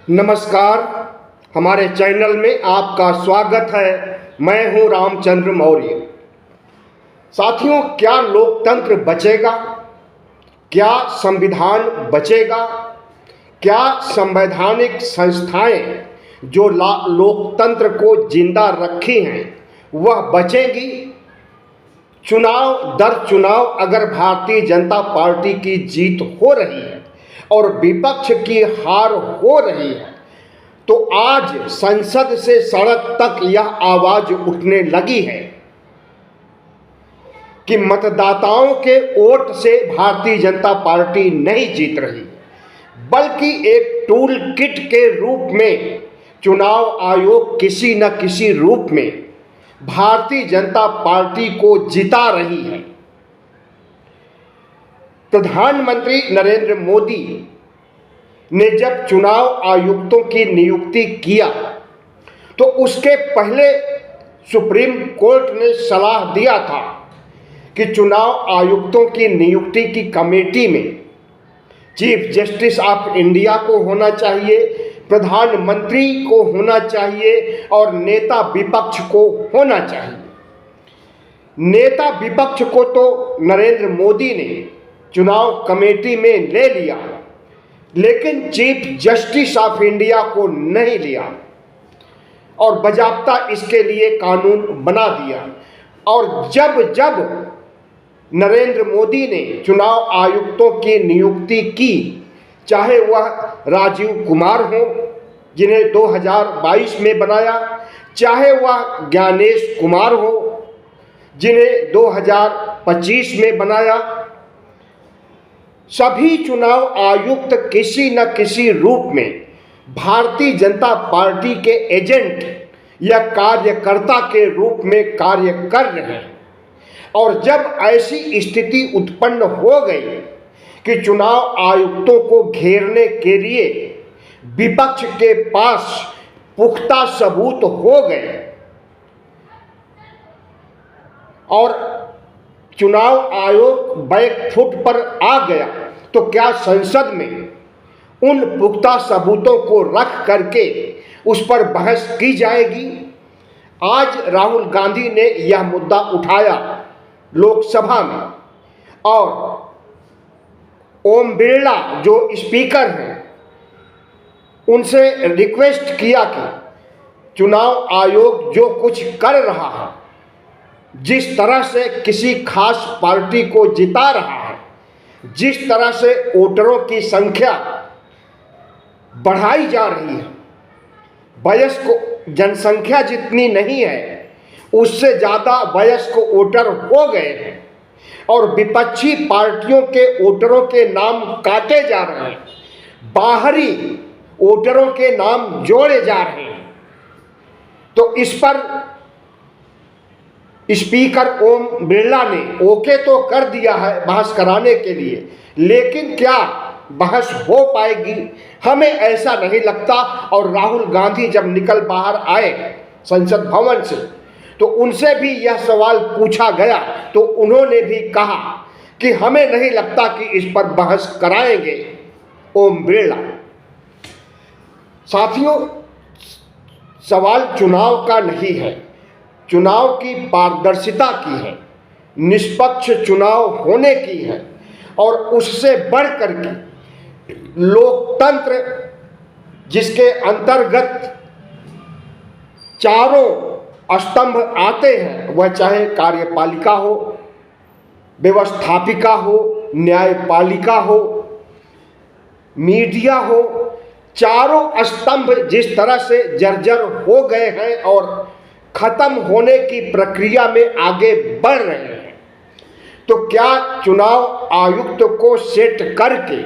नमस्कार। हमारे चैनल में आपका स्वागत है। मैं हूं रामचंद्र मौर्य। साथियों, क्या लोकतंत्र बचेगा? क्या संविधान बचेगा? क्या संवैधानिक संस्थाएं जो लोकतंत्र को जिंदा रखी हैं वह बचेंगी? चुनाव दर चुनाव अगर भारतीय जनता पार्टी की जीत हो रही है और विपक्ष की हार हो रही है तो आज संसद से सड़क तक यह आवाज उठने लगी है कि मतदाताओं के वोट से भारतीय जनता पार्टी नहीं जीत रही, बल्कि एक टूल किट के रूप में चुनाव आयोग किसी न किसी रूप में भारतीय जनता पार्टी को जिता रही है। प्रधानमंत्री नरेंद्र मोदी ने जब चुनाव आयुक्तों की नियुक्ति किया तो उसके पहले सुप्रीम कोर्ट ने सलाह दिया था कि चुनाव आयुक्तों की नियुक्ति की कमेटी में चीफ जस्टिस ऑफ इंडिया को होना चाहिए, प्रधानमंत्री को होना चाहिए और नेता विपक्ष को होना चाहिए। नेता विपक्ष को तो नरेंद्र मोदी ने चुनाव कमेटी में ले लिया, लेकिन चीफ जस्टिस ऑफ इंडिया को नहीं लिया और बजाबता इसके लिए कानून बना दिया। और जब जब नरेंद्र मोदी ने चुनाव आयुक्तों की नियुक्ति की, चाहे वह राजीव कुमार हो जिन्हें 2022 में बनाया, चाहे वह ज्ञानेश कुमार हो जिन्हें 2025 में बनाया, सभी चुनाव आयुक्त किसी न किसी रूप में भारतीय जनता पार्टी के एजेंट या कार्यकर्ता के रूप में कार्य कर रहे हैं। और जब ऐसी स्थिति उत्पन्न हो गई कि चुनाव आयुक्तों को घेरने के लिए विपक्ष के पास पुख्ता सबूत हो गए और चुनाव आयोग बैकफुट पर आ गया, तो क्या संसद में उन पुख्ता सबूतों को रख करके उस पर बहस की जाएगी? आज राहुल गांधी ने यह मुद्दा उठाया लोकसभा में और ओम बिरला जो स्पीकर हैं उनसे रिक्वेस्ट किया कि चुनाव आयोग जो कुछ कर रहा है, जिस तरह से किसी खास पार्टी को जिता रहा है, जिस तरह से वोटरों की संख्या बढ़ाई जा रही है, वयस्क जनसंख्या जितनी नहीं है उससे ज़्यादा वयस्क वोटर हो गए हैं और विपक्षी पार्टियों के वोटरों के नाम काटे जा रहे हैं, बाहरी वोटरों के नाम जोड़े जा रहे हैं। तो इस पर स्पीकर ओम बिरला ने ओके तो कर दिया है बहस कराने के लिए, लेकिन क्या बहस हो पाएगी? हमें ऐसा नहीं लगता। और राहुल गांधी जब निकल बाहर आए संसद भवन से तो उनसे भी यह सवाल पूछा गया तो उन्होंने भी कहा कि हमें नहीं लगता कि इस पर बहस कराएंगे ओम बिरला। साथियों, सवाल चुनाव का नहीं है, चुनाव की पारदर्शिता की है, निष्पक्ष चुनाव होने की है और उससे बढ़कर के लोकतंत्र जिसके अंतर्गत चारों स्तंभ आते हैं, वह चाहे कार्यपालिका हो, व्यवस्थापिका हो, न्यायपालिका हो, मीडिया हो, चारों स्तंभ जिस तरह से जर्जर हो गए हैं और खत्म होने की प्रक्रिया में आगे बढ़ रहे हैं, तो क्या चुनाव आयुक्त को सेट करके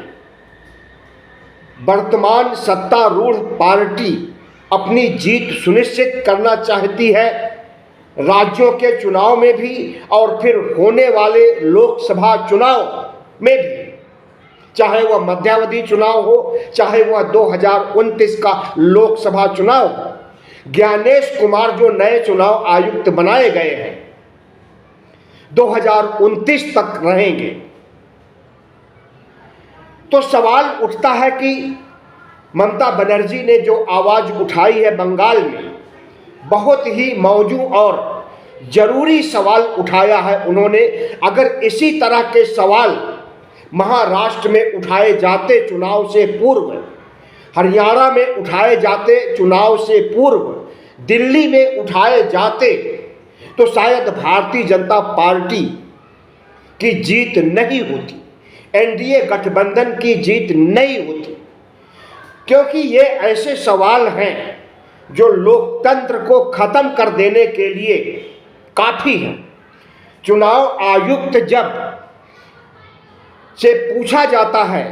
वर्तमान सत्तारूढ़ पार्टी अपनी जीत सुनिश्चित करना चाहती है राज्यों के चुनाव में भी और फिर होने वाले लोकसभा चुनाव में भी, चाहे वह मध्यावधि चुनाव हो, चाहे वह 2029 का लोकसभा चुनाव हो? ज्ञानेश कुमार जो नए चुनाव आयुक्त बनाए गए हैं 2029 तक रहेंगे। तो सवाल उठता है कि ममता बनर्जी ने जो आवाज़ उठाई है बंगाल में, बहुत ही मौजू और ज़रूरी सवाल उठाया है उन्होंने। अगर इसी तरह के सवाल महाराष्ट्र में उठाए जाते चुनाव से पूर्व, हरियाणा में उठाए जाते चुनाव से पूर्व, दिल्ली में उठाए जाते, तो शायद भारतीय जनता पार्टी की जीत नहीं होती, एनडीए गठबंधन की जीत नहीं होती, क्योंकि ये ऐसे सवाल हैं जो लोकतंत्र को खत्म कर देने के लिए काफ़ी है। चुनाव आयुक्त जब से पूछा जाता है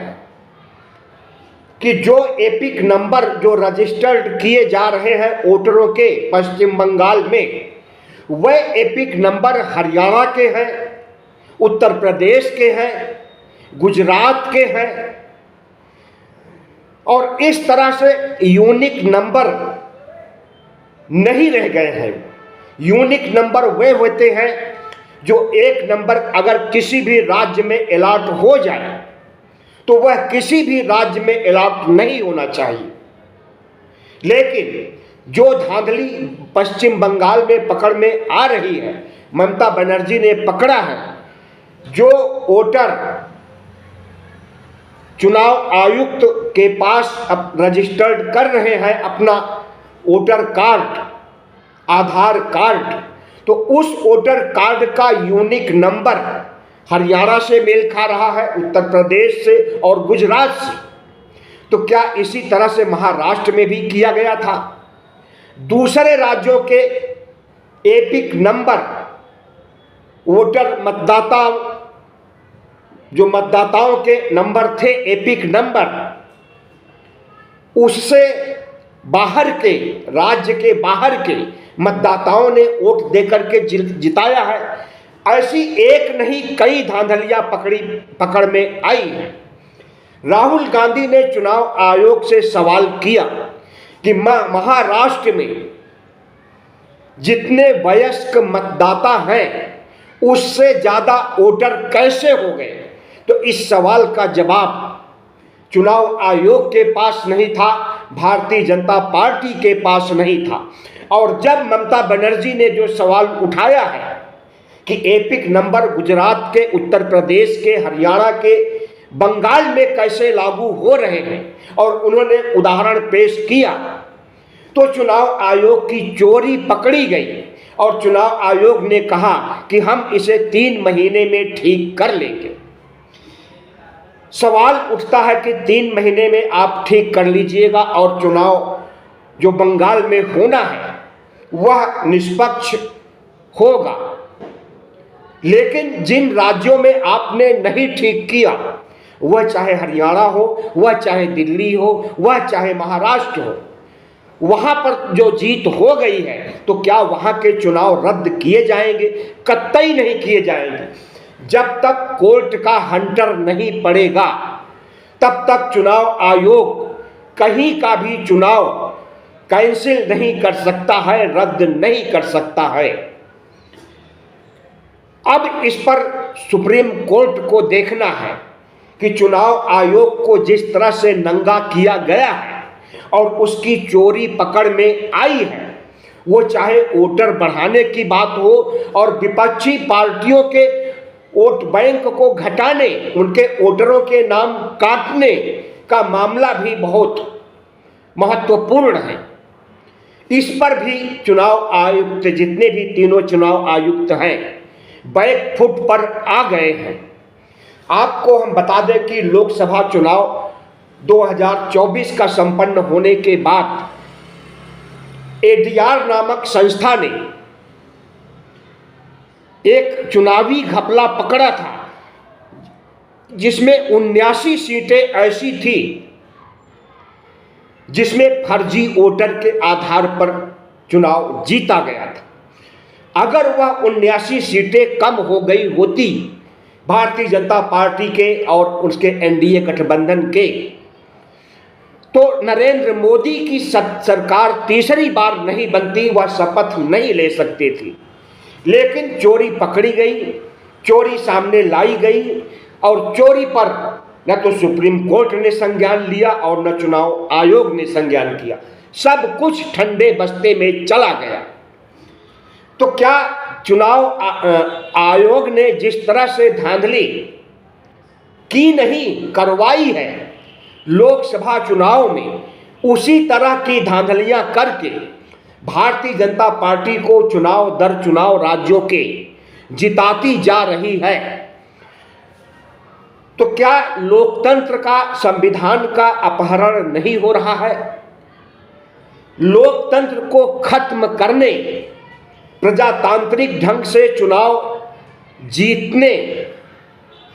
कि जो एपिक नंबर जो रजिस्टर्ड किए जा रहे हैं वोटरों के पश्चिम बंगाल में, वह एपिक नंबर हरियाणा के हैं, उत्तर प्रदेश के हैं, गुजरात के हैं, और इस तरह से यूनिक नंबर नहीं रह गए हैं। यूनिक नंबर वे होते हैं जो एक नंबर अगर किसी भी राज्य में अलॉट हो जाए तो वह किसी भी राज्य में अलॉट नहीं होना चाहिए। लेकिन जो धांधली पश्चिम बंगाल में पकड़ में आ रही है, ममता बनर्जी ने पकड़ा है, जो वोटर चुनाव आयुक्त के पास अब रजिस्टर्ड कर रहे हैं अपना वोटर कार्ड, आधार कार्ड, तो उस वोटर कार्ड का यूनिक नंबर हरियाणा से मेल खा रहा है, उत्तर प्रदेश से और गुजरात से। तो क्या इसी तरह से महाराष्ट्र में भी किया गया था? दूसरे राज्यों के एपिक नंबर वोटर मतदाताओं के नंबर थे, एपिक नंबर, उससे बाहर के राज्य के बाहर के मतदाताओं ने वोट देकर के जिताया है। ऐसी एक नहीं कई धांधलियां पकड़ में आई हैं। राहुल गांधी ने चुनाव आयोग से सवाल किया कि महाराष्ट्र में जितने वयस्क मतदाता हैं उससे ज़्यादा वोटर कैसे हो गए। तो इस सवाल का जवाब चुनाव आयोग के पास नहीं था, भारतीय जनता पार्टी के पास नहीं था। और जब ममता बनर्जी ने जो सवाल उठाया है कि एपिक नंबर गुजरात के, उत्तर प्रदेश के, हरियाणा के, बंगाल में कैसे लागू हो रहे हैं, और उन्होंने उदाहरण पेश किया, तो चुनाव आयोग की चोरी पकड़ी गई और चुनाव आयोग ने कहा कि हम इसे 3 महीने में ठीक कर लेंगे। सवाल उठता है कि 3 महीने में आप ठीक कर लीजिएगा और चुनाव जो बंगाल में होना है वह निष्पक्ष होगा, लेकिन जिन राज्यों में आपने नहीं ठीक किया, वह चाहे हरियाणा हो, वह चाहे दिल्ली हो, वह चाहे महाराष्ट्र हो, वहाँ पर जो जीत हो गई है, तो क्या वहाँ के चुनाव रद्द किए जाएंगे? कतई नहीं किए जाएंगे। जब तक कोर्ट का हंटर नहीं पड़ेगा तब तक चुनाव आयोग कहीं का भी चुनाव कैंसिल नहीं कर सकता है, रद्द नहीं कर सकता है। अब इस पर सुप्रीम कोर्ट को देखना है कि चुनाव आयोग को जिस तरह से नंगा किया गया है और उसकी चोरी पकड़ में आई है, वो चाहे वोटर बढ़ाने की बात हो और विपक्षी पार्टियों के वोट बैंक को घटाने, उनके वोटरों के नाम काटने का मामला भी बहुत महत्वपूर्ण है। इस पर भी चुनाव आयुक्त, जितने भी तीनों चुनाव आयुक्त हैं, बैक फुट पर आ गए हैं। आपको हम बता दें कि लोकसभा चुनाव 2024 का संपन्न होने के बाद एडीआर नामक संस्था ने एक चुनावी घपला पकड़ा था जिसमें 79 सीटें ऐसी थी जिसमें फर्जी वोटर के आधार पर चुनाव जीता गया था। अगर वह 79 सीटें कम हो गई होती भारतीय जनता पार्टी के और उसके एनडीए गठबंधन के, तो नरेंद्र मोदी की सरकार तीसरी बार नहीं बनती, वह शपथ नहीं ले सकती थी। लेकिन चोरी पकड़ी गई, चोरी सामने लाई गई और चोरी पर न तो सुप्रीम कोर्ट ने संज्ञान लिया और न चुनाव आयोग ने संज्ञान किया। सब कुछ ठंडे बस्ते में चला गया। तो क्या चुनाव आयोग ने जिस तरह से धांधली की नहीं करवाई है लोकसभा चुनाव में, उसी तरह की धांधलियां करके भारतीय जनता पार्टी को चुनाव दर चुनाव राज्यों के जिताती जा रही है। तो क्या लोकतंत्र का, संविधान का अपहरण नहीं हो रहा है? लोकतंत्र को खत्म करने, प्रजातांत्रिक ढंग से चुनाव जीतने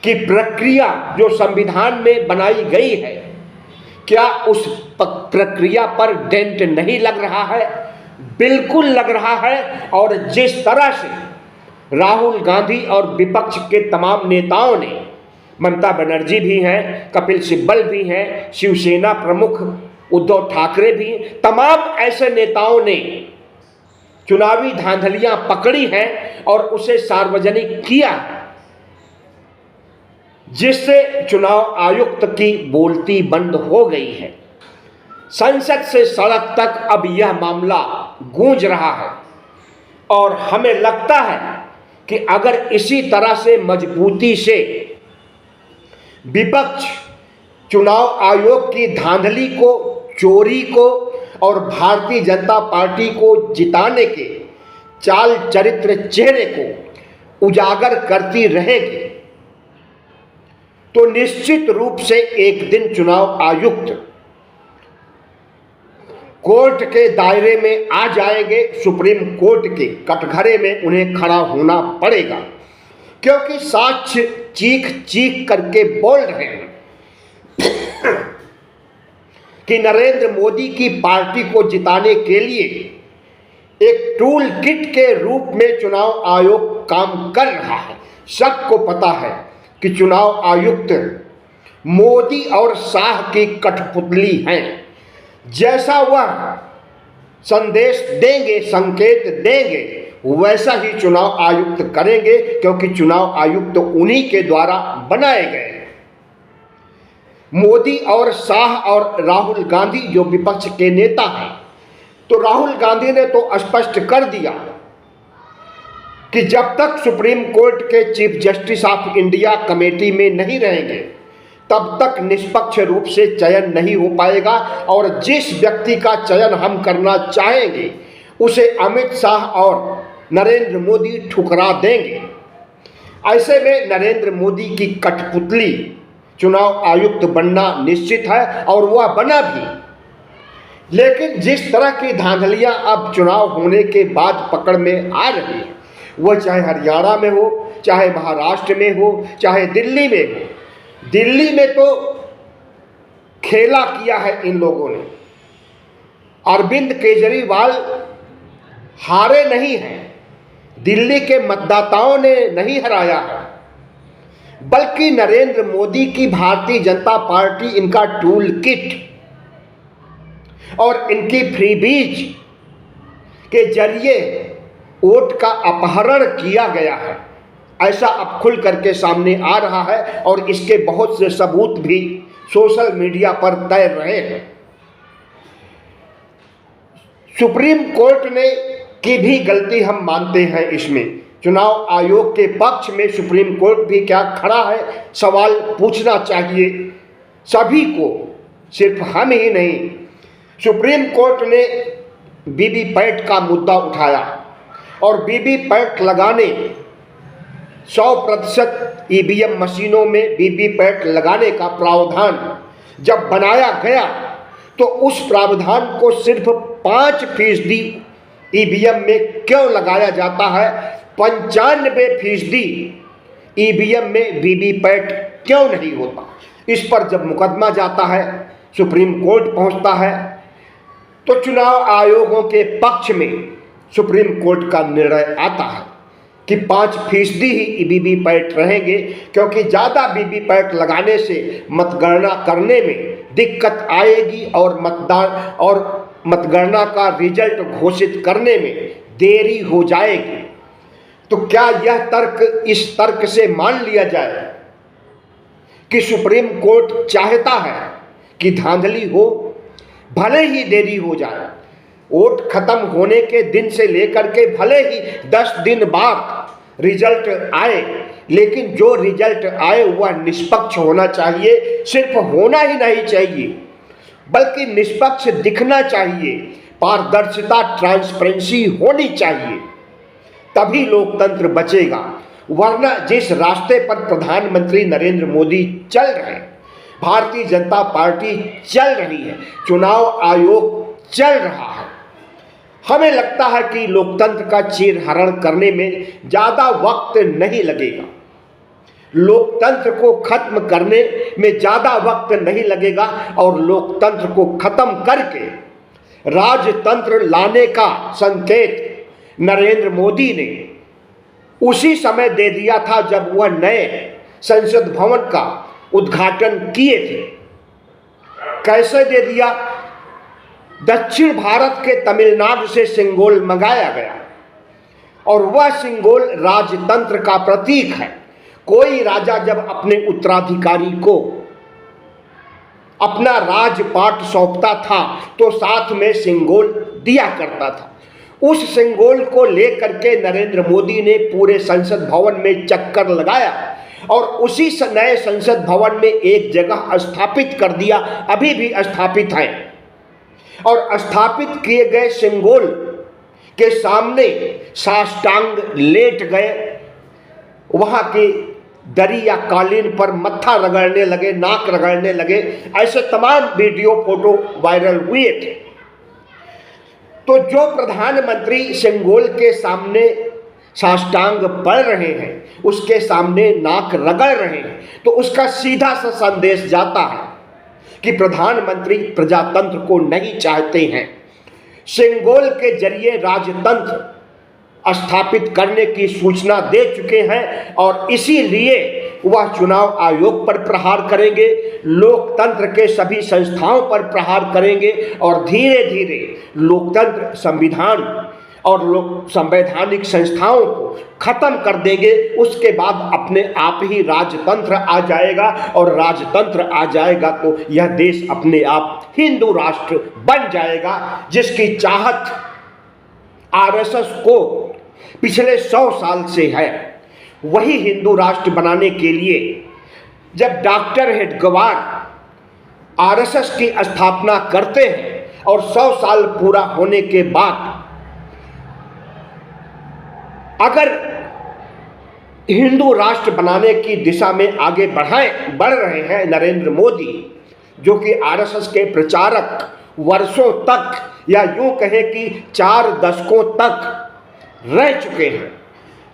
की प्रक्रिया जो संविधान में बनाई गई है, क्या उस प्रक्रिया पर डेंट नहीं लग रहा है? बिल्कुल लग रहा है। और जिस तरह से राहुल गांधी और विपक्ष के तमाम नेताओं ने, ममता बनर्जी भी हैं, कपिल सिब्बल भी हैं, शिवसेना प्रमुख उद्धव ठाकरे भी, तमाम ऐसे नेताओं ने चुनावी धांधलियां पकड़ी हैं और उसे सार्वजनिक किया, जिससे चुनाव आयुक्त की बोलती बंद हो गई है। संसद से सड़क तक अब यह मामला गूंज रहा है और हमें लगता है कि अगर इसी तरह से मजबूती से विपक्ष चुनाव आयोग की धांधली को, चोरी को और भारतीय जनता पार्टी को जिताने के चाल चरित्र चेहरे को उजागर करती रहेगी, तो निश्चित रूप से एक दिन चुनाव आयुक्त कोर्ट के दायरे में आ जाएंगे। सुप्रीम कोर्ट के कटघरे में उन्हें खड़ा होना पड़ेगा, क्योंकि साक्ष्य चीख चीख करके बोल रहे हैं कि नरेंद्र मोदी की पार्टी को जिताने के लिए एक टूल किट के रूप में चुनाव आयोग काम कर रहा है। सबको पता है कि चुनाव आयुक्त मोदी और शाह की कठपुतली हैं। जैसा वह संदेश देंगे, संकेत देंगे, वैसा ही चुनाव आयुक्त करेंगे, क्योंकि चुनाव आयुक्त उन्हीं के द्वारा बनाए गए हैं। मोदी और शाह और राहुल गांधी जो विपक्ष के नेता हैं, तो राहुल गांधी ने तो स्पष्ट कर दिया कि जब तक सुप्रीम कोर्ट के chief justice of India committee में नहीं रहेंगे, तब तक निष्पक्ष रूप से चयन नहीं हो पाएगा और जिस व्यक्ति का चयन हम करना चाहेंगे उसे अमित शाह और नरेंद्र मोदी ठुकरा देंगे। ऐसे में नरेंद्र मोदी की कठपुतली चुनाव आयुक्त बनना निश्चित है और वह बना भी। लेकिन जिस तरह की धांधलियां अब चुनाव होने के बाद पकड़ में आ रही है, वह चाहे हरियाणा में हो, चाहे महाराष्ट्र में हो, चाहे दिल्ली में हो। दिल्ली में तो खेला किया है इन लोगों ने। अरविंद केजरीवाल हारे नहीं हैं, दिल्ली के मतदाताओं ने नहीं हराया है, बल्कि नरेंद्र मोदी की भारतीय जनता पार्टी, इनका टूल किट और इनकी फ्रीबीज के जरिए वोट का अपहरण किया गया है। ऐसा अब खुल करके सामने आ रहा है और इसके बहुत से सबूत भी सोशल मीडिया पर तैर रहे हैं। सुप्रीम कोर्ट ने की भी गलती हम मानते हैं इसमें। चुनाव आयोग के पक्ष में सुप्रीम कोर्ट भी क्या खड़ा है, सवाल पूछना चाहिए सभी को, सिर्फ हम ही नहीं। सुप्रीम कोर्ट ने वीवीपैट का मुद्दा उठाया और वीवीपैट लगाने 100% ईवीएम मशीनों में वीवीपैट लगाने का प्रावधान जब बनाया गया, तो उस प्रावधान को सिर्फ 5% ईवीएम में क्यों लगाया जाता है, 95% ईवीएम में वीवीपैट क्यों नहीं होता। इस पर जब मुकदमा जाता है, सुप्रीम कोर्ट पहुंचता है, तो चुनाव आयोगों के पक्ष में सुप्रीम कोर्ट का निर्णय आता है कि 5% ही वीवीपैट रहेंगे, क्योंकि ज़्यादा वीवीपैट लगाने से मतगणना करने में दिक्कत आएगी और मतगणना का रिजल्ट घोषित करने में देरी हो जाएगी। तो क्या यह तर्क, इस तर्क से मान लिया जाए कि सुप्रीम कोर्ट चाहता है कि धांधली हो, भले ही देरी हो जाए, वोट खत्म होने के दिन से लेकर के भले ही 10 दिन बाद रिजल्ट आए, लेकिन जो रिजल्ट आए वह निष्पक्ष होना चाहिए। सिर्फ होना ही नहीं चाहिए बल्कि निष्पक्ष दिखना चाहिए, पारदर्शिता, ट्रांसपेरेंसी होनी चाहिए, तभी लोकतंत्र बचेगा। वरना जिस रास्ते पर प्रधानमंत्री नरेंद्र मोदी चल रहे हैं, भारतीय जनता पार्टी चल रही है, चुनाव आयोग चल रहा है, हमें लगता है कि लोकतंत्र का चीरहरण करने में ज़्यादा वक्त नहीं लगेगा, लोकतंत्र को खत्म करने में ज़्यादा वक्त नहीं लगेगा और लोकतंत्र को खत्म करके राजतंत्र लाने का संकेत नरेंद्र मोदी ने उसी समय दे दिया था जब वह नए संसद भवन का उद्घाटन किए थे। कैसे दे दिया? दक्षिण भारत के तमिलनाडु से सिंगोल मंगाया गया और वह सिंगोल राजतंत्र का प्रतीक है। कोई राजा जब अपने उत्तराधिकारी को अपना राजपाट सौंपता था तो साथ में सिंगोल दिया करता था। उस सिंगोल को लेकर के नरेंद्र मोदी ने पूरे संसद भवन में चक्कर लगाया और उसी नए संसद भवन में एक जगह स्थापित कर दिया, अभी भी स्थापित है। और स्थापित किए गए सिंगोल के सामने साष्टांग लेट गए, वहां की दरी या कालीन पर मत्था रगड़ने लगे, नाक रगड़ने लगे। ऐसे तमाम वीडियो फोटो वायरल हुए थे। तो जो प्रधानमंत्री सिंगोल के सामने साष्टांग पड़ रहे हैं, उसके सामने नाक रगड़ रहे हैं, तो उसका सीधा सा संदेश जाता है कि प्रधानमंत्री प्रजातंत्र को नहीं चाहते हैं। सिंगोल के जरिए राजतंत्र स्थापित करने की सूचना दे चुके हैं और इसीलिए वह चुनाव आयोग पर प्रहार करेंगे, लोकतंत्र के सभी संस्थाओं पर प्रहार करेंगे और धीरे धीरे लोकतंत्र, संविधान और संवैधानिक संस्थाओं को खत्म कर देंगे। उसके बाद अपने आप ही राजतंत्र आ जाएगा और राजतंत्र आ जाएगा तो यह देश अपने आप हिंदू राष्ट्र बन जाएगा, जिसकी चाहत आरएसएस को पिछले 100 साल से है। वही हिंदू राष्ट्र बनाने के लिए जब डॉक्टर हेडगेवार आरएसएस की स्थापना करते हैं और 100 साल पूरा होने के बाद अगर हिंदू राष्ट्र बनाने की दिशा में आगे बढ़ रहे हैं नरेंद्र मोदी, जो कि आरएसएस के प्रचारक वर्षों तक या यूं कहें कि 4 दशकों तक रह चुके हैं,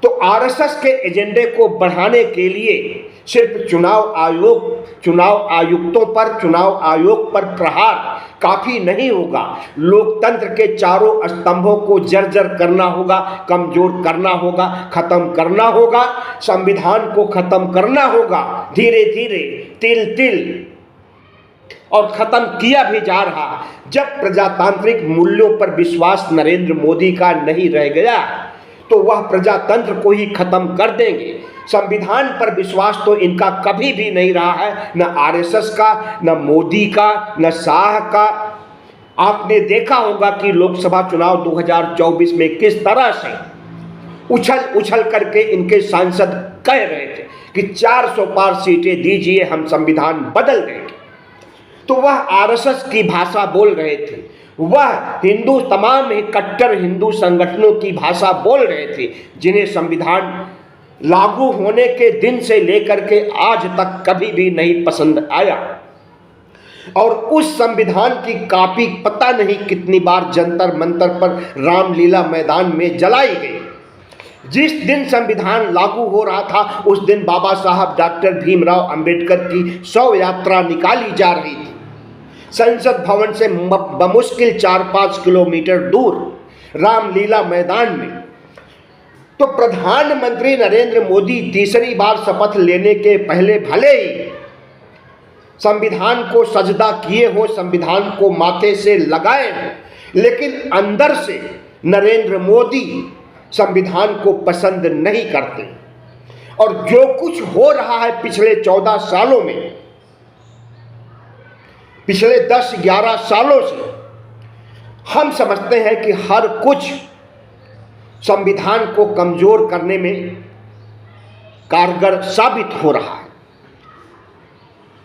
तो आरएसएस के एजेंडे को बढ़ाने के लिए सिर्फ चुनाव आयोग पर प्रहार काफी नहीं होगा। लोकतंत्र के चारों स्तंभों को जर्जर करना होगा, कमजोर करना होगा, खत्म करना होगा, संविधान को खत्म करना होगा धीरे धीरे, तिल तिल, और खत्म किया भी जा रहा। जब प्रजातांत्रिक मूल्यों पर विश्वास नरेंद्र मोदी का नहीं रह गया तो वह प्रजातंत्र को ही खत्म कर देंगे। संविधान पर विश्वास तो इनका कभी भी नहीं रहा है, न आरएसएस का, न मोदी का, न शाह का। आपने देखा होगा कि लोकसभा चुनाव 2024 में किस तरह से उछल करके इनके सांसद कह रहे थे कि 400 पार सीटें दीजिए, हम संविधान बदल देंगे। तो वह आरएसएस की भाषा बोल रहे थे, वह तमाम कट्टर हिंदू संगठनों की भाषा बोल रहे थे, जिन्हें संविधान लागू होने के दिन से लेकर के आज तक कभी भी नहीं पसंद आया। और उस संविधान की कॉपी पता नहीं कितनी बार जंतर मंतर पर रामलीला मैदान में जलाई गई। जिस दिन संविधान लागू हो रहा था उस दिन बाबा साहब डॉक्टर भीमराव अंबेडकर की शव यात्रा निकाली जा रही थी संसद भवन से बमुश्किल 4-5 किलोमीटर दूर रामलीला मैदान में। तो प्रधानमंत्री नरेंद्र मोदी तीसरी बार शपथ लेने के पहले भले ही संविधान को सजदा किए हो, संविधान को माथे से लगाए हो, लेकिन अंदर से नरेंद्र मोदी संविधान को पसंद नहीं करते और जो कुछ हो रहा है पिछले 14 सालों में, पिछले 10-11 सालों से, हम समझते हैं कि हर कुछ संविधान को कमजोर करने में कारगर साबित हो रहा है।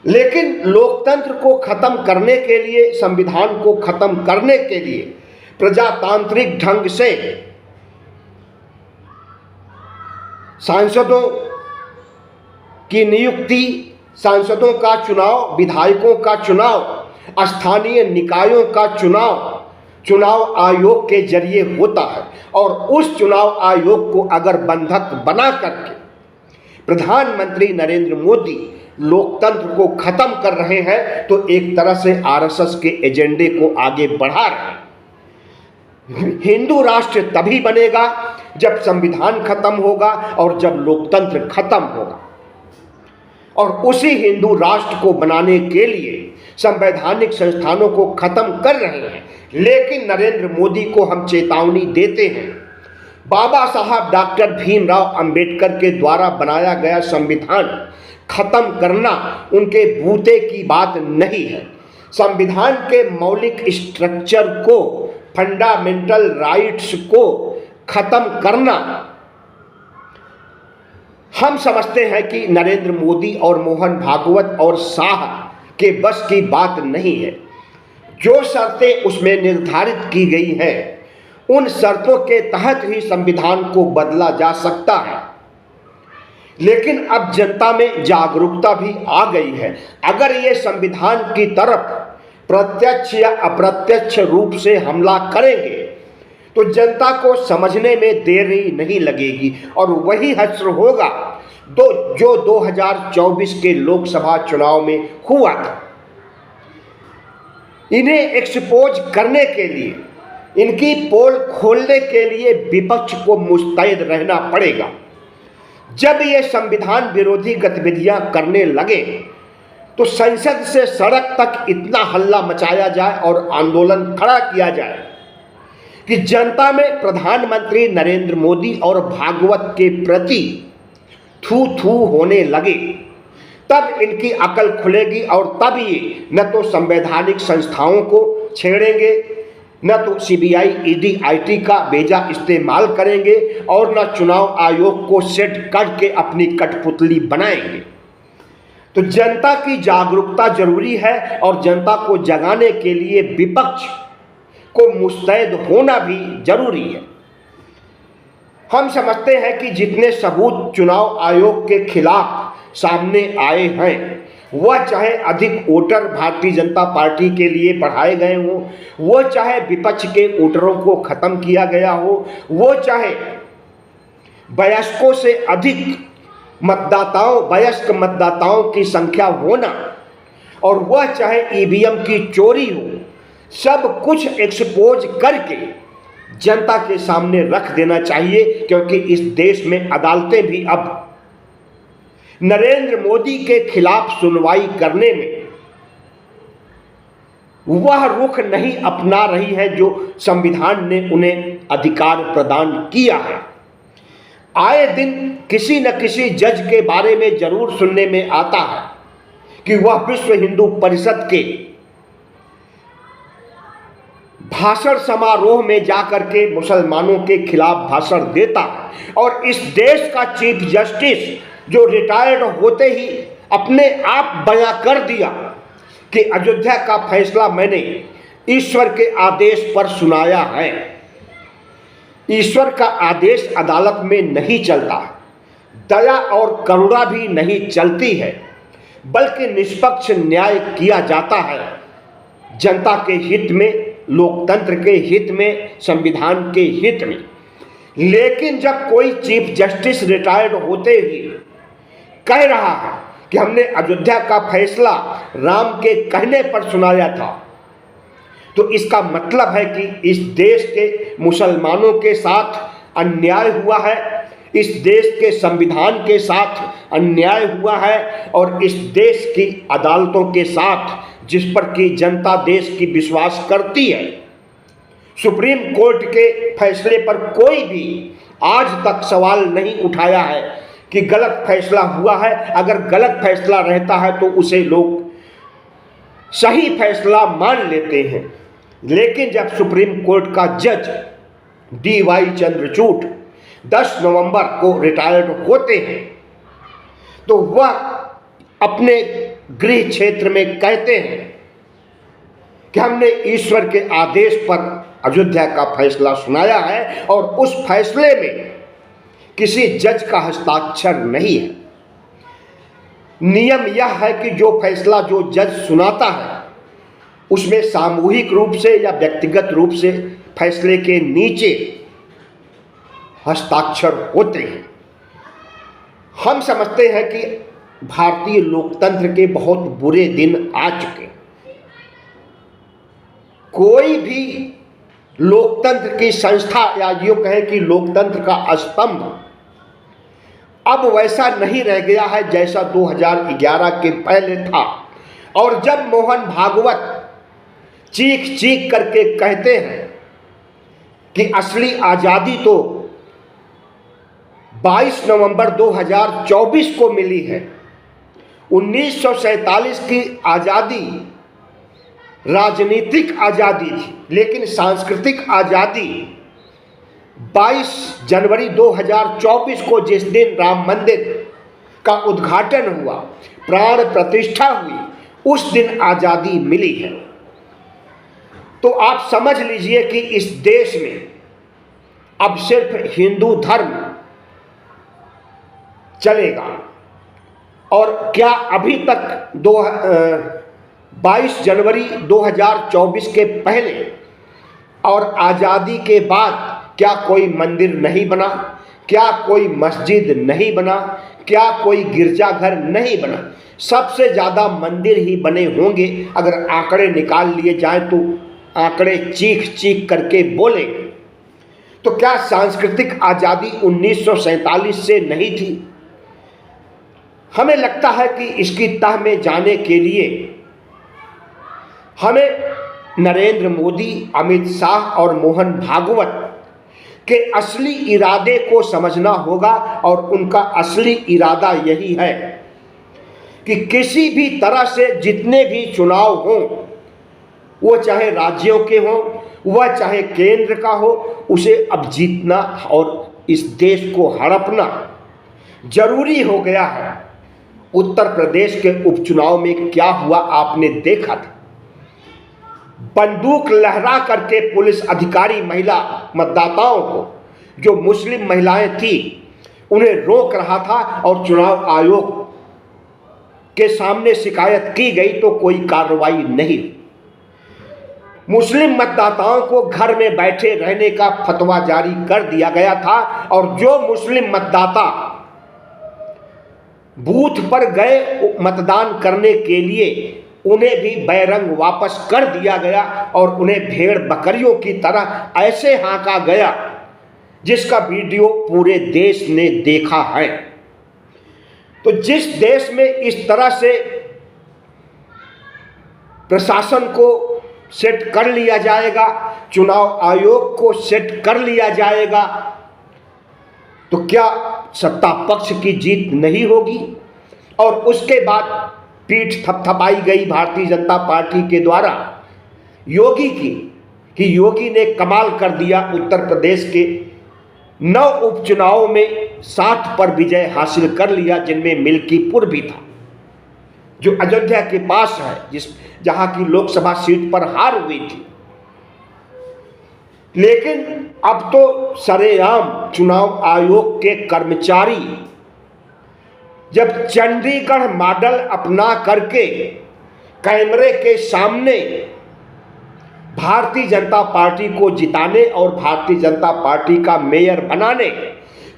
लेकिन लोकतंत्र को खत्म करने के लिए, संविधान को खत्म करने के लिए प्रजातांत्रिक ढंग से सांसदों की नियुक्ति, सांसदों का चुनाव, विधायकों का चुनाव, स्थानीय निकायों का चुनाव आयोग के जरिए होता है। और उस चुनाव आयोग को अगर बंधक बना करके प्रधानमंत्री नरेंद्र मोदी लोकतंत्र को खत्म कर रहे हैं, तो एक तरह से आरएसएस के एजेंडे को आगे बढ़ा रहे हैं। हिंदू राष्ट्र तभी बनेगा जब संविधान खत्म होगा और जब लोकतंत्र खत्म होगा। और उसी हिंदू राष्ट्र को बनाने के लिए संवैधानिक संस्थानों को खत्म कर रहे हैं। लेकिन नरेंद्र मोदी को हम चेतावनी देते हैं, बाबा साहब डॉक्टर भीमराव अंबेडकर के द्वारा बनाया गया संविधान खत्म करना उनके बूते की बात नहीं है। संविधान के मौलिक स्ट्रक्चर को, फंडामेंटल राइट्स को खत्म करना हम समझते हैं कि नरेंद्र मोदी और मोहन भागवत और शाह के बस की बात नहीं है। जो शर्तें उसमें निर्धारित की गई हैं, उन शर्तों के तहत ही संविधान को बदला जा सकता है। लेकिन अब जनता में जागरूकता भी आ गई है। अगर ये संविधान की तरफ प्रत्यक्ष या अप्रत्यक्ष रूप से हमला करेंगे तो जनता को समझने में देरी नहीं लगेगी और वही हश्र होगा जो 2024 के लोकसभा चुनाव में हुआ था। इन्हें एक्सपोज करने के लिए, इनकी पोल खोलने के लिए विपक्ष को मुस्तैद रहना पड़ेगा। जब ये संविधान विरोधी गतिविधियां करने लगे तो संसद से सड़क तक इतना हल्ला मचाया जाए और आंदोलन खड़ा किया जाए कि जनता में प्रधानमंत्री नरेंद्र मोदी और भागवत के प्रति थू थू होने लगे। तब इनकी अकल खुलेगी और तब ये न तो संवैधानिक संस्थाओं को छेड़ेंगे, न तो सीबीआई, ईडी, आईटी का बेजा इस्तेमाल करेंगे और न चुनाव आयोग को सेट करके अपनी कठपुतली बनाएंगे। तो जनता की जागरूकता जरूरी है और जनता को जगाने के लिए विपक्ष को मुस्तैद होना भी जरूरी है। हम समझते हैं कि जितने सबूत चुनाव आयोग के खिलाफ सामने आए हैं, वह चाहे अधिक वोटर भारतीय जनता पार्टी के लिए बढ़ाए गए हों, वह चाहे विपक्ष के वोटरों को खत्म किया गया हो, वो चाहे वयस्कों से अधिक वयस्क मतदाताओं की संख्या होना, और वह चाहे ईवीएम की चोरी हो, सब कुछ एक्सपोज करके जनता के सामने रख देना चाहिए। क्योंकि इस देश में अदालतें भी अब नरेंद्र मोदी के खिलाफ सुनवाई करने में वह रुख नहीं अपना रही है जो संविधान ने उन्हें अधिकार प्रदान किया है। आए दिन किसी न किसी जज के बारे में जरूर सुनने में आता है कि वह विश्व हिंदू परिषद के भाषण समारोह में जाकर के मुसलमानों के खिलाफ भाषण देता है और इस देश का चीफ जस्टिस जो रिटायर्ड होते ही अपने आप बयां कर दिया कि अयोध्या का फैसला मैंने ईश्वर के आदेश पर सुनाया है। ईश्वर का आदेश अदालत में नहीं चलता, दया और करुणा भी नहीं चलती है, बल्कि निष्पक्ष न्याय किया जाता है जनता के हित में, लोकतंत्र के हित में, संविधान के हित में। लेकिन जब कोई चीफ जस्टिस रिटायर्ड होते ही कह रहा है कि हमने अयोध्या का फैसला राम के कहने पर सुनाया था, तो इसका मतलब है कि इस देश के मुसलमानों के साथ अन्याय हुआ है, इस देश के संविधान के साथ अन्याय हुआ है और इस देश की अदालतों के साथ, जिस पर की जनता देश की विश्वास करती है। सुप्रीम कोर्ट के फैसले पर कोई भी आज तक सवाल नहीं उठाया है कि गलत फैसला हुआ है। अगर गलत फैसला रहता है तो उसे लोग सही फैसला मान लेते हैं। लेकिन जब सुप्रीम कोर्ट का जज DY चंद्रचूड़ 10 नवंबर को रिटायर्ड होते हैं तो वह अपने गृह क्षेत्र में कहते हैं कि हमने ईश्वर के आदेश पर अयोध्या का फैसला सुनाया है और उस फैसले में किसी जज का हस्ताक्षर नहीं है। नियम यह है कि जो फैसला जो जज सुनाता है उसमें सामूहिक रूप से या व्यक्तिगत रूप से फैसले के नीचे हस्ताक्षर होते हैं। हम समझते हैं कि भारतीय लोकतंत्र के बहुत बुरे दिन आ चुके। कोई भी लोकतंत्र की संस्था या यूं कहें कि लोकतंत्र का स्तंभ अब वैसा नहीं रह गया है जैसा 2011 के पहले था। और जब मोहन भागवत चीख चीख करके कहते हैं कि असली आज़ादी तो 22 नवंबर 2024 को मिली है, 1947 की आज़ादी राजनीतिक आज़ादी थी, लेकिन सांस्कृतिक आज़ादी 22 जनवरी 2024 को जिस दिन राम मंदिर का उद्घाटन हुआ, प्राण प्रतिष्ठा हुई, उस दिन आज़ादी मिली है। तो आप समझ लीजिए कि इस देश में अब सिर्फ हिंदू धर्म चलेगा। और क्या अभी तक 22 जनवरी 2024 के पहले और आज़ादी के बाद क्या कोई मंदिर नहीं बना? क्या कोई मस्जिद नहीं बना? क्या कोई गिरजाघर नहीं बना? सबसे ज़्यादा मंदिर ही बने होंगे। अगर आंकड़े निकाल लिए जाएं तो आंकड़े चीख चीख करके बोलेंगे। तो क्या सांस्कृतिक आज़ादी 1947 से नहीं थी? हमें लगता है कि इसकी तह में जाने के लिए हमें नरेंद्र मोदी, अमित शाह और मोहन भागवत के असली इरादे को समझना होगा। और उनका असली इरादा यही है कि किसी भी तरह से जितने भी चुनाव हों, वो चाहे राज्यों के हों, वह चाहे केंद्र का हो, उसे अब जीतना और इस देश को हड़पना जरूरी हो गया है। उत्तर प्रदेश के उपचुनाव में क्या हुआ आपने देखा था। बंदूक लहरा करके पुलिस अधिकारी महिला मतदाताओं को, जो मुस्लिम महिलाएं थी, उन्हें रोक रहा था और चुनाव आयोग के सामने शिकायत की गई तो कोई कार्रवाई नहीं। मुस्लिम मतदाताओं को घर में बैठे रहने का फतवा जारी कर दिया गया था और जो मुस्लिम मतदाता बूथ पर गए मतदान करने के लिए, उन्हें भी बैरंग वापस कर दिया गया और उन्हें भेड़ बकरियों की तरह ऐसे हाँका गया जिसका वीडियो पूरे देश ने देखा है। तो जिस देश में इस तरह से प्रशासन को सेट कर लिया जाएगा, चुनाव आयोग को सेट कर लिया जाएगा, तो क्या सत्ता पक्ष की जीत नहीं होगी? और उसके बाद पीठ थपथपाई गई भारतीय जनता पार्टी के द्वारा योगी की, कि योगी ने कमाल कर दिया। उत्तर प्रदेश के 9 उपचुनावों में 60 पर विजय हासिल कर लिया, जिनमें मिल्कीपुर भी था, जो अयोध्या के पास है, जहां की लोकसभा सीट पर हार हुई थी। लेकिन अब तो सरेआम चुनाव आयोग के कर्मचारी जब चंडीगढ़ मॉडल अपना करके कैमरे के सामने भारतीय जनता पार्टी को जिताने और भारतीय जनता पार्टी का मेयर बनाने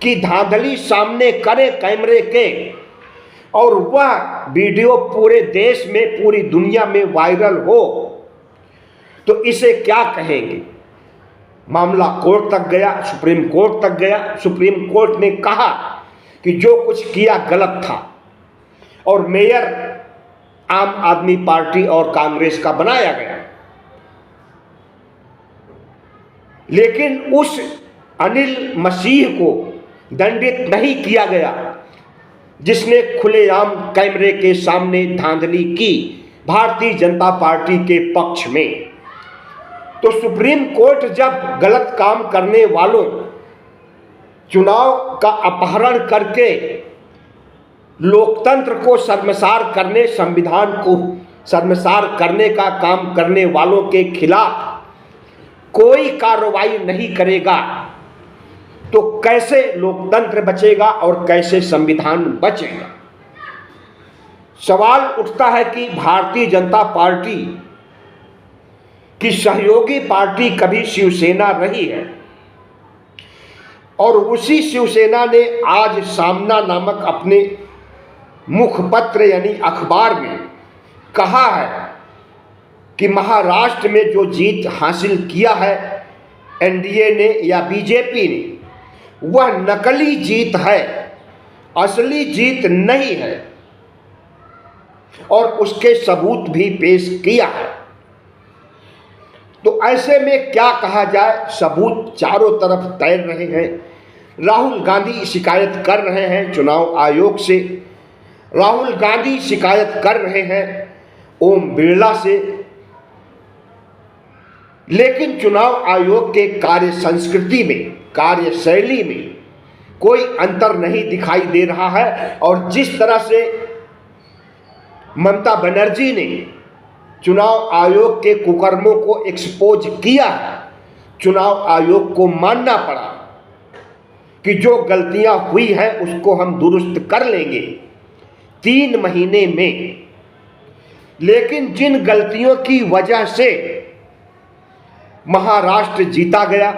की धांधली सामने करे कैमरे के, और वह वीडियो पूरे देश में, पूरी दुनिया में वायरल हो, तो इसे क्या कहेंगे? मामला कोर्ट तक गया, सुप्रीम कोर्ट तक गया। सुप्रीम कोर्ट ने कहा कि जो कुछ किया गलत था और मेयर आम आदमी पार्टी और कांग्रेस का बनाया गया। लेकिन उस अनिल मसीह को दंडित नहीं किया गया। जिसने खुलेआम कैमरे के सामने धांधली की भारतीय जनता पार्टी के पक्ष में। तो सुप्रीम कोर्ट जब गलत काम करने वालों, चुनाव का अपहरण करके लोकतंत्र को शर्मसार करने, संविधान को शर्मसार करने का काम करने वालों के खिलाफ कोई कार्रवाई नहीं करेगा, तो कैसे लोकतंत्र बचेगा और कैसे संविधान बचेगा। सवाल उठता है कि भारतीय जनता पार्टी की सहयोगी पार्टी कभी शिवसेना रही है, और उसी शिवसेना ने आज सामना नामक अपने मुखपत्र यानी अखबार में कहा है कि महाराष्ट्र में जो जीत हासिल किया है एनडीए ने या बीजेपी ने, वह नकली जीत है, असली जीत नहीं है, और उसके सबूत भी पेश किया है। तो ऐसे में क्या कहा जाए, सबूत चारों तरफ तैर रहे हैं। राहुल गांधी शिकायत कर रहे हैं चुनाव आयोग से, राहुल गांधी शिकायत कर रहे हैं ओम बिरला से, लेकिन चुनाव आयोग के कार्य संस्कृति में, कार्यशैली में कोई अंतर नहीं दिखाई दे रहा है। और जिस तरह से ममता बनर्जी ने चुनाव आयोग के कुकर्मों को एक्सपोज किया, चुनाव आयोग को मानना पड़ा कि जो गलतियां हुई हैं उसको हम दुरुस्त कर लेंगे 3 महीने में। लेकिन जिन गलतियों की वजह से महाराष्ट्र जीता गया,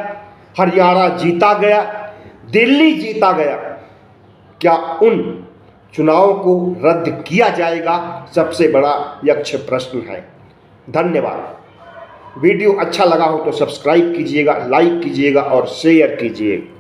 हरियाणा जीता गया, दिल्ली जीता गया, क्या उन चुनावों को रद्द किया जाएगा, सबसे बड़ा यक्ष प्रश्न है। धन्यवाद। वीडियो अच्छा लगा हो तो सब्सक्राइब कीजिएगा, लाइक कीजिएगा और शेयर कीजिएगा।